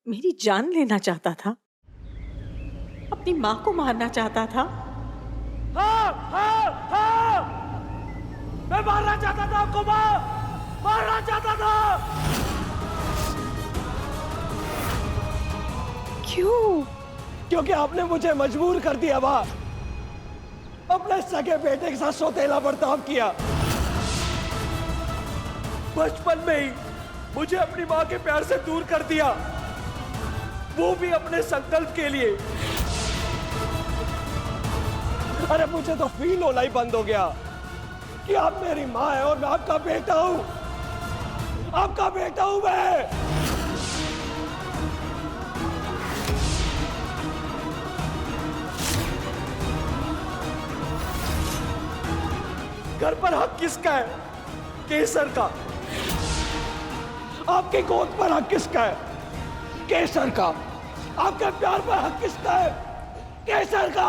मेरी जान लेना चाहता था, अपनी माँ को मारना चाहता था। हाँ, हाँ, हाँ! मैं मारना चाहता था आपको, मारना चाहता था। क्यों? क्योंकि आपने मुझे मजबूर कर दिया माँ। अपने सगे बेटे के साथ सौतेला बर्ताव किया। बचपन में ही मुझे अपनी माँ के प्यार से दूर कर दिया, वो भी अपने संकल्प के लिए। अरे मुझे तो फील होना ही बंद हो गया कि आप मेरी माँ है और मैं आपका बेटा हूं। आपका बेटा हूं मैं। घर पर हक किसका है? केसर का। आपकी गोद पर हक किसका है? केसर का। आपके प्यार पर हक किसका है? केसर का।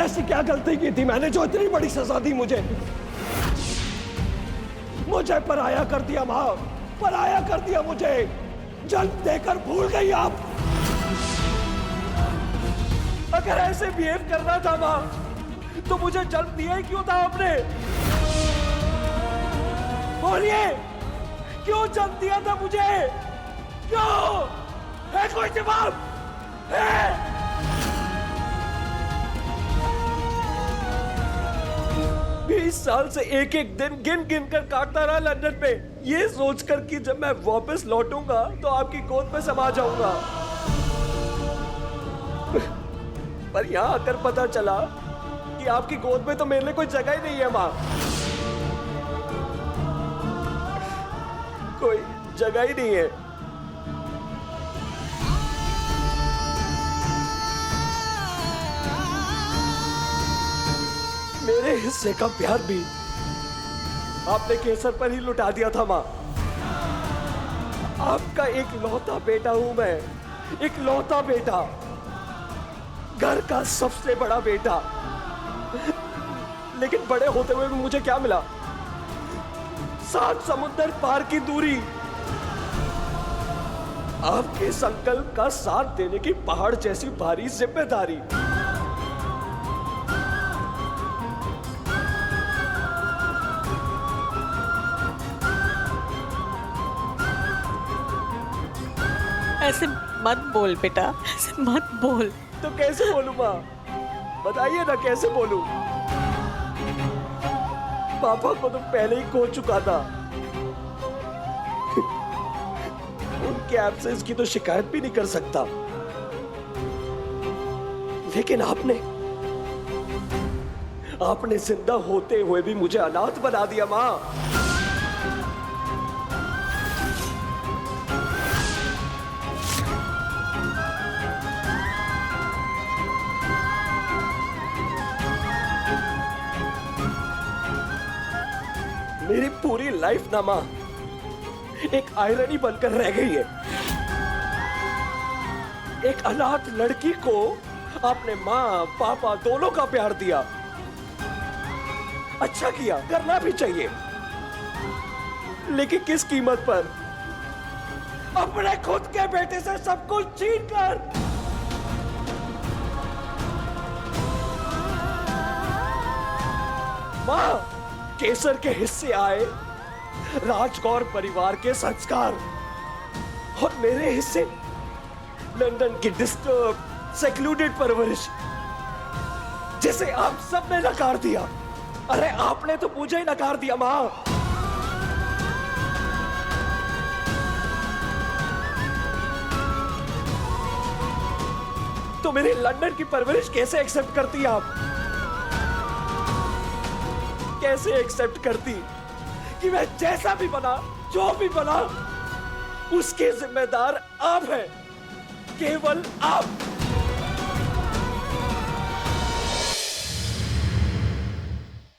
ऐसी क्या गलती की थी मैंने जो इतनी बड़ी सजा दी मुझे? मुझे पराया कर दिया माँ, पराया कर दिया मुझे। जन्म देकर भूल गई आप। अगर ऐसे बिहेव करना था माँ, तो मुझे जन्म दिया ही क्यों था आपने? बोलिए, क्यों जन्म दिया था मुझे? क्यों? है कोई जवाब? है? 20 साल से एक एक दिन गिन गिन कर काटता रहा लंदन में, ये सोचकर कि जब मैं वापस लौटूंगा तो आपकी गोद में समा जाऊंगा। पर यहां आकर पता चला कि आपकी गोद में तो मेरे लिए कोई जगह ही नहीं है माँ। कोई जगह ही नहीं है। मेरे हिस्से का प्यार भी आपने केसर पर ही लुटा दिया था माँ। आपका एक लौता बेटा हूं मैं, एक लौता बेटा, घर का सबसे बड़ा बेटा। लेकिन बड़े होते हुए भी मुझे क्या मिला? 7 समुद्र पार की दूरी। आपके संकल्प का साथ देने की पहाड़ जैसी भारी जिम्मेदारी। ऐसे मत बोल बेटा, ऐसे मत बोल। तो कैसे बोलूं माँ? बताइए ना कैसे बोलूं? पापा को तो पहले ही खो चुका था। उनके एब्सेंस की तो शिकायत भी नहीं कर सकता। लेकिन आपने जिंदा होते हुए भी मुझे अनाथ बना दिया माँ। मेरी पूरी लाइफ ना माँ एक आयरनी बनकर रह गई है। एक अनाथ लड़की को आपने माँ पापा दोनों का प्यार दिया। अच्छा किया, करना भी चाहिए। लेकिन किस कीमत पर? अपने खुद के बेटे से सब कुछ छीन कर। माँ, केसर के हिस्से आए राजकौर परिवार के संस्कार, और मेरे हिस्से लंदन की डिस्टर्ब सेक्लूडेड परवरिश, जिसे आप सबने नकार दिया। अरे आपने तो मुझे ही नकार दिया माँ। तो मेरी लंदन की परवरिश कैसे एक्सेप्ट करती आप? कैसे एक्सेप्ट करती कि मैं जैसा भी बना, जो भी बना, उसके जिम्मेदार आप हैं, केवल आप।